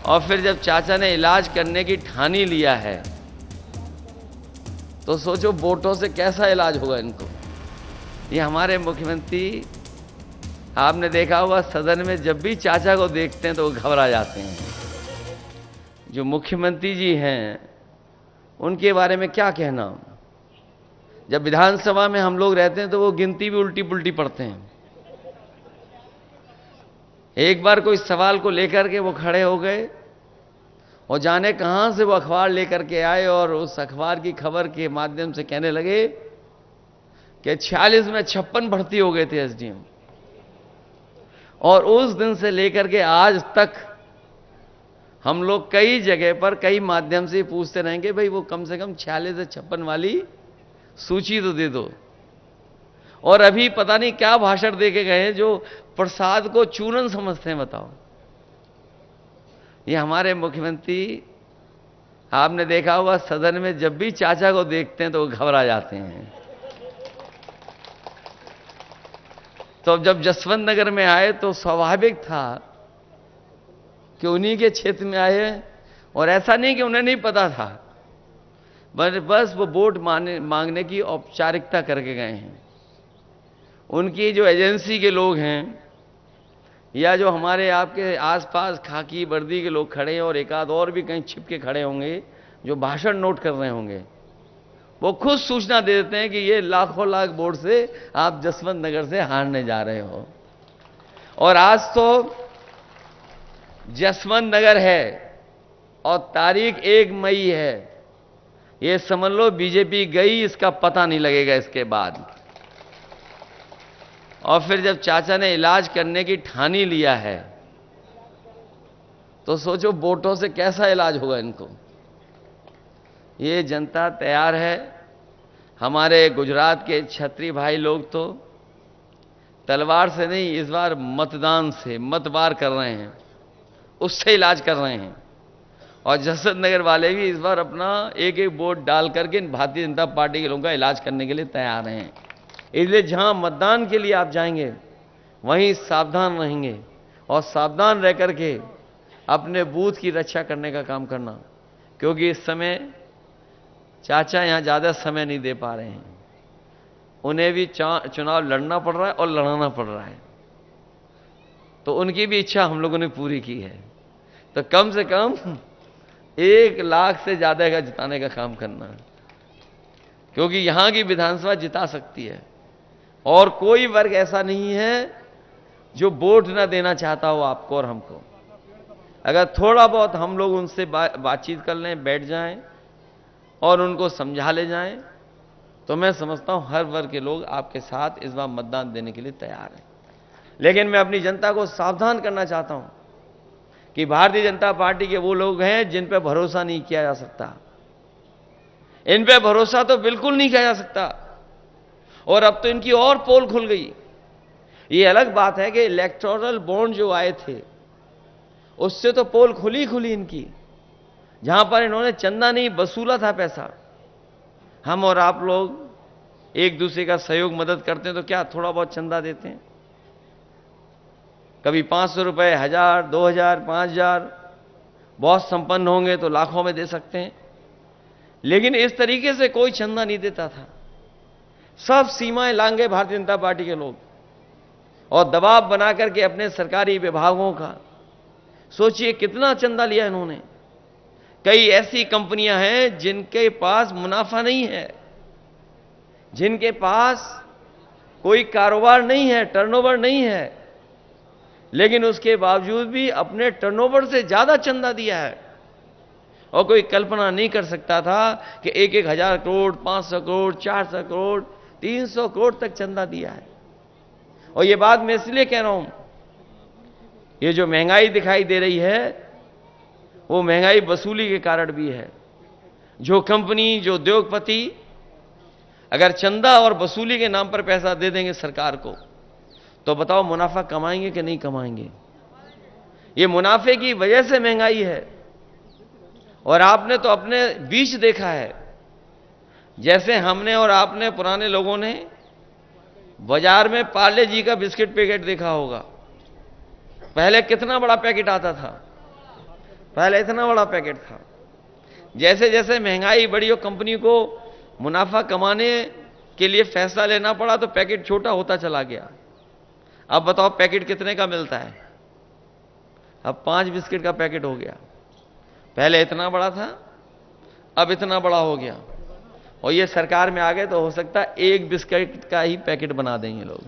और फिर जब चाचा ने इलाज करने की ठानी लिया है तो सोचो वोटों से कैसा इलाज होगा इनको। ये हमारे मुख्यमंत्री, आपने देखा होगा सदन में जब भी चाचा को देखते हैं तो वो घबरा जाते हैं। जो मुख्यमंत्री जी हैं उनके बारे में क्या कहना। जब विधानसभा में हम लोग रहते हैं तो वो गिनती भी उल्टी पुल्टी पढ़ते हैं। एक बार कोई सवाल को लेकर के वो खड़े हो गए और जाने कहां से वो अखबार लेकर के आए और उस अखबार की खबर के माध्यम से कहने लगे कि 46 में 56 भर्ती हो गए थे एसडीएम। और उस दिन से लेकर के आज तक हम लोग कई जगह पर कई माध्यम से पूछते रहेंगे, भाई वो कम से कम 46 से 56 वाली सूची तो दे दो। और अभी पता नहीं क्या भाषण दे के गए जो प्रसाद को चूरन समझते हैं। बताओ, ये हमारे मुख्यमंत्री, आपने देखा होगा सदन में जब भी चाचा को देखते हैं तो वो घबरा जाते हैं। तो जब जसवंत नगर में आए तो स्वाभाविक था कि उन्हीं के क्षेत्र में आए, और ऐसा नहीं कि उन्हें नहीं पता था, बस वो वोट मांगने की औपचारिकता करके गए हैं। उनकी जो एजेंसी के लोग हैं या जो हमारे आपके आसपास खाकी वर्दी के लोग खड़े हैं और एक आध और भी कहीं छिप के खड़े होंगे जो भाषण नोट कर रहे होंगे, वो खुद सूचना दे देते हैं कि ये लाखों लाख वोट से आप जसवंत नगर से हारने जा रहे हो। और आज तो जसवंत नगर है और तारीख 1 मई है। ये समझ लो बीजेपी गई, इसका पता नहीं लगेगा इसके बाद। और फिर जब चाचा ने इलाज करने की ठानी लिया है तो सोचो वोटों से कैसा इलाज होगा इनको। ये जनता तैयार है। हमारे गुजरात के क्षत्रिय भाई लोग तो तलवार से नहीं, इस बार मतदान से मतवार कर रहे हैं, उससे इलाज कर रहे हैं। और जसवंत नगर वाले भी इस बार अपना एक एक वोट डाल करके भारतीय जनता पार्टी के लोगों का इलाज करने के लिए तैयार हैं। इसलिए जहां मतदान के लिए आप जाएंगे वहीं सावधान रहेंगे और सावधान रह करके अपने बूथ की रक्षा करने का काम करना, क्योंकि इस समय चाचा यहां ज्यादा समय नहीं दे पा रहे हैं। उन्हें भी चुनाव लड़ना पड़ रहा है और लड़ाना पड़ रहा है, तो उनकी भी इच्छा हम लोगों ने पूरी की है। तो कम से कम 1 लाख से ज्यादा का जिताने का काम करना है, क्योंकि यहां की विधानसभा जिता सकती है। और कोई वर्ग ऐसा नहीं है जो वोट ना देना चाहता हो आपको और हमको। अगर थोड़ा बहुत हम लोग उनसे बातचीत कर लें, बैठ जाएं और उनको समझा ले जाएं, तो मैं समझता हूं हर वर्ग के लोग आपके साथ इस बार मतदान देने के लिए तैयार हैं। लेकिन मैं अपनी जनता को सावधान करना चाहता हूं कि भारतीय जनता पार्टी के वो लोग हैं जिन पर भरोसा नहीं किया जा सकता। इन पे भरोसा तो बिल्कुल नहीं किया जा सकता। और अब तो इनकी और पोल खुल गई। ये अलग बात है कि इलेक्टोरल बॉन्ड जो आए थे उससे तो पोल खुली इनकी, जहां पर इन्होंने चंदा नहीं वसूला था पैसा। हम और आप लोग एक दूसरे का सहयोग मदद करते हैं तो क्या थोड़ा बहुत चंदा देते हैं, कभी 500 रुपए, 1000, 2000, 5000, बहुत संपन्न होंगे तो लाखों में दे सकते हैं। लेकिन इस तरीके से कोई चंदा नहीं देता था। सब सीमाएं लांघे भारतीय जनता पार्टी के लोग और दबाव बना करके अपने सरकारी विभागों का, सोचिए कितना चंदा लिया इन्होंने। कई ऐसी कंपनियां हैं जिनके पास मुनाफा नहीं है, जिनके पास कोई कारोबार नहीं है, टर्नओवर नहीं है, लेकिन उसके बावजूद भी अपने टर्नओवर से ज्यादा चंदा दिया है। और कोई कल्पना नहीं कर सकता था कि 1,000 करोड़, 500 करोड़, 400 करोड़, 300 करोड़ तक चंदा दिया है। और ये बात मैं इसलिए कह रहा हूं, ये जो महंगाई दिखाई दे रही है वो महंगाई वसूली के कारण भी है। जो कंपनी, जो उद्योगपति अगर चंदा और वसूली के नाम पर पैसा दे देंगे सरकार को, तो बताओ मुनाफा कमाएंगे कि नहीं कमाएंगे। ये मुनाफे की वजह से महंगाई है। और आपने तो अपने बीच देखा है, जैसे हमने और आपने पुराने लोगों ने बाजार में पार्ले जी का बिस्किट पैकेट देखा होगा। पहले कितना बड़ा पैकेट आता था, पहले इतना बड़ा पैकेट था। जैसे जैसे महंगाई बढ़ी और कंपनी को मुनाफा कमाने के लिए फैसला लेना पड़ा तो पैकेट छोटा होता चला गया। अब बताओ पैकेट कितने का मिलता है? अब 5 बिस्किट का पैकेट हो गया। पहले इतना बड़ा था, अब इतना बड़ा हो गया। और ये सरकार में आ गए तो हो सकता है 1 बिस्किट का ही पैकेट बना देंगे लोग।